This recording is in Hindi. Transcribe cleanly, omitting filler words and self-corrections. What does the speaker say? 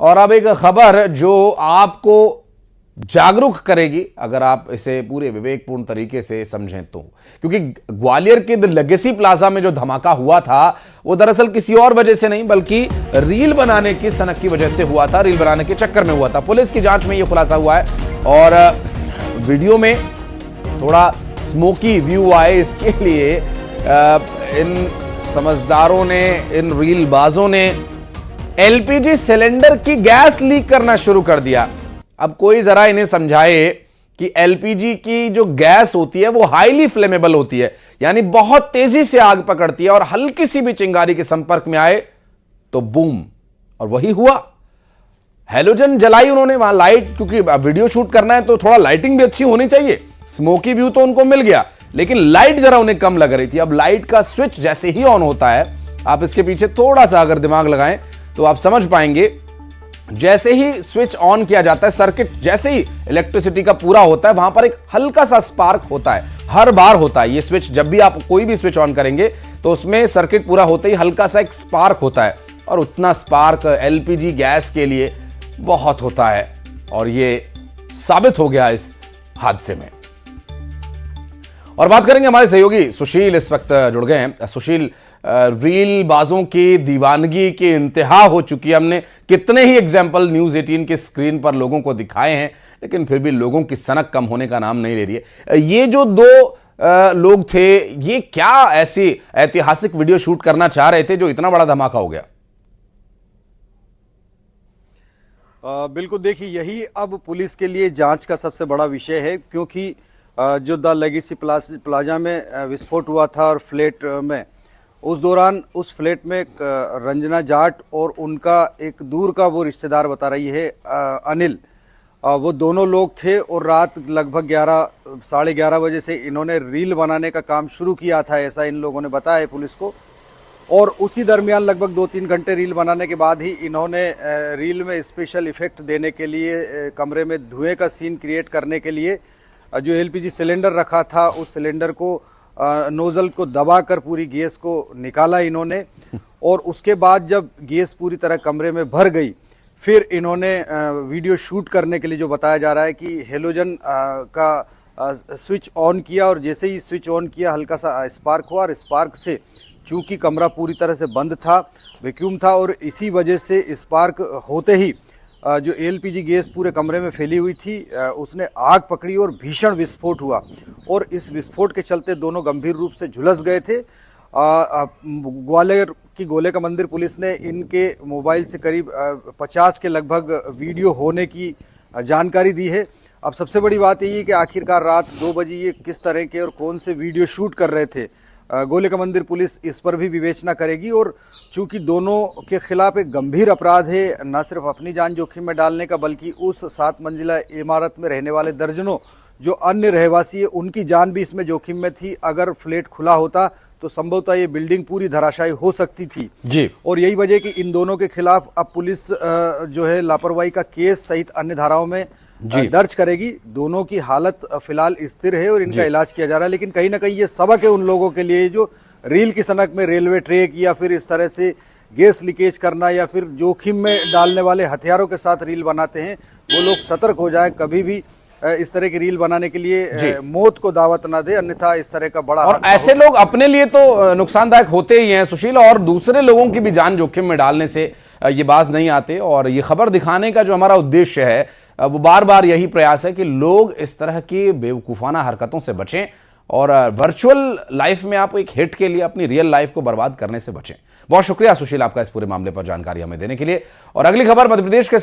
और अब एक खबर जो आपको जागरूक करेगी अगर आप इसे पूरे विवेकपूर्ण तरीके से समझें तो, क्योंकि ग्वालियर के द लेगेसी प्लाजा में जो धमाका हुआ था वो दरअसल किसी और वजह से नहीं बल्कि रील बनाने की सनक की वजह से हुआ था, रील बनाने के चक्कर में हुआ था। पुलिस की जांच में यह खुलासा हुआ है और वीडियो में थोड़ा स्मोकी व्यू आए इसके लिए इन समझदारों ने, इन रील बाजों ने एलपीजी सिलेंडर की गैस लीक करना शुरू कर दिया। अब कोई जरा इन्हें समझाए कि एलपीजी की जो गैस होती है वो हाईली फ्लेमेबल होती है, यानी बहुत तेजी से आग पकड़ती है और हल्की सी भी चिंगारी के संपर्क में आए तो बूम। और वही हुआ, हैलोजन जलाई उन्होंने वहां लाइट, क्योंकि वीडियो शूट करना है तो थोड़ा लाइटिंग भी अच्छी होनी चाहिए। स्मोकी व्यू तो उनको मिल गया लेकिन लाइट जरा उन्हें कम लग रही थी। अब लाइट का स्विच जैसे ही ऑन होता है, आप इसके पीछे थोड़ा सा अगर दिमाग लगाएं तो आप समझ पाएंगे, जैसे ही स्विच ऑन किया जाता है, सर्किट जैसे ही इलेक्ट्रिसिटी का पूरा होता है, वहां पर एक हल्का सा स्पार्क होता है, हर बार होता है ये स्विच। जब भी आप कोई भी स्विच ऑन करेंगे तो उसमें सर्किट पूरा होते ही हल्का सा एक स्पार्क होता है, और उतना स्पार्क एलपीजी गैस के लिए बहुत होता है और ये साबित हो गया इस हादसे में। और बात करेंगे, हमारे सहयोगी सुशील इस वक्त जुड़ गए हैं। सुशील, रील बाजों की दीवानगी की इंतहा हो चुकी है। हमने कितने ही एग्जाम्पल न्यूज 18 के स्क्रीन पर लोगों को दिखाए हैं, लेकिन फिर भी लोगों की सनक कम होने का नाम नहीं ले रही है। ये जो दो लोग थे, ये क्या ऐसी ऐतिहासिक वीडियो शूट करना चाह रहे थे जो इतना बड़ा धमाका हो गया? बिल्कुल, देखिए यही अब पुलिस के लिए जांच का सबसे बड़ा विषय है, क्योंकि जो द लेगेसी प्लाजा में विस्फोट हुआ था और फ्लैट में, उस दौरान उस फ्लैट में रंजना जाट और उनका एक दूर का वो रिश्तेदार बता रही है अनिल, वो दोनों लोग थे और रात लगभग 11 साढ़े 11 बजे से इन्होंने रील बनाने का काम शुरू किया था, ऐसा इन लोगों ने बताया पुलिस को। और उसी दरमियान लगभग 2-3 घंटे रील बनाने के बाद ही इन्होंने रील में स्पेशल इफ़ेक्ट देने के लिए, कमरे में धुएं का सीन क्रिएट करने के लिए जो एलपीजी सिलेंडर रखा था उस सिलेंडर को नोज़ल को दबाकर पूरी गैस को निकाला इन्होंने। और उसके बाद जब गैस पूरी तरह कमरे में भर गई, फिर इन्होंने वीडियो शूट करने के लिए, जो बताया जा रहा है कि हेलोजन का स्विच ऑन किया, और जैसे ही स्विच ऑन किया हल्का सा स्पार्क हुआ, और स्पार्क से चूँकि कमरा पूरी तरह से बंद था, वैक्यूम था, और इसी वजह से स्पार्क होते ही जो एलपीजी गैस पूरे कमरे में फैली हुई थी उसने आग पकड़ी और भीषण विस्फोट हुआ। और इस विस्फोट के चलते दोनों गंभीर रूप से झुलस गए थे। ग्वालियर की गोले का मंदिर पुलिस ने इनके मोबाइल से करीब 50 के लगभग वीडियो होने की जानकारी दी है। अब सबसे बड़ी बात यही है कि आखिरकार रात 2 बजे ये किस तरह के और कौन से वीडियो शूट कर रहे थे। गोले का मंदिर पुलिस इस पर भी विवेचना करेगी, और चूंकि दोनों के खिलाफ एक गंभीर अपराध है, न सिर्फ अपनी जान जोखिम में डालने का, बल्कि उस 7 मंजिला इमारत में रहने वाले दर्जनों जो अन्य रहवासी है उनकी जान भी इसमें जोखिम में थी। अगर फ्लैट खुला होता तो संभवतः ये बिल्डिंग पूरी धराशायी हो सकती थी जी। और यही वजह कि इन दोनों के खिलाफ अब पुलिस जो है लापरवाही का केस सहित अन्य धाराओं में दर्ज करेगी। दोनों की हालत फिलहाल स्थिर है और इनका इलाज किया जा रहा है, लेकिन कहीं ना कहीं ये सबक है उन लोगों के लिए जो रील की सनक में रेलवे ट्रैक या फिर इस तरह से गैस लीकेज करना या फिर जोखिम में डालने वाले हथियारों के साथ रील बनाते हैं। वो लोग सतर्क हो जाएं, कभी भी इस तरह की रील बनाने के लिए मौत को दावत ना दे, अन्यथा इस तरह का बड़ा। और ऐसे लोग अपने लिए तो नुकसानदायक होते ही हैं सुशील, और दूसरे लोगों की भी जान जोखिम में डालने से ये बाज नहीं आते। और ये खबर दिखाने का जो हमारा उद्देश्य है वो बार बार यही प्रयास है कि लोग इस तरह की बेवकूफ़ाना हरकतों से बचें और वर्चुअल लाइफ में आप एक हिट के लिए अपनी रियल लाइफ को बर्बाद करने से बचें। बहुत शुक्रिया सुशील आपका इस पूरे मामले पर जानकारी हमें देने के लिए। और अगली खबर मध्य प्रदेश के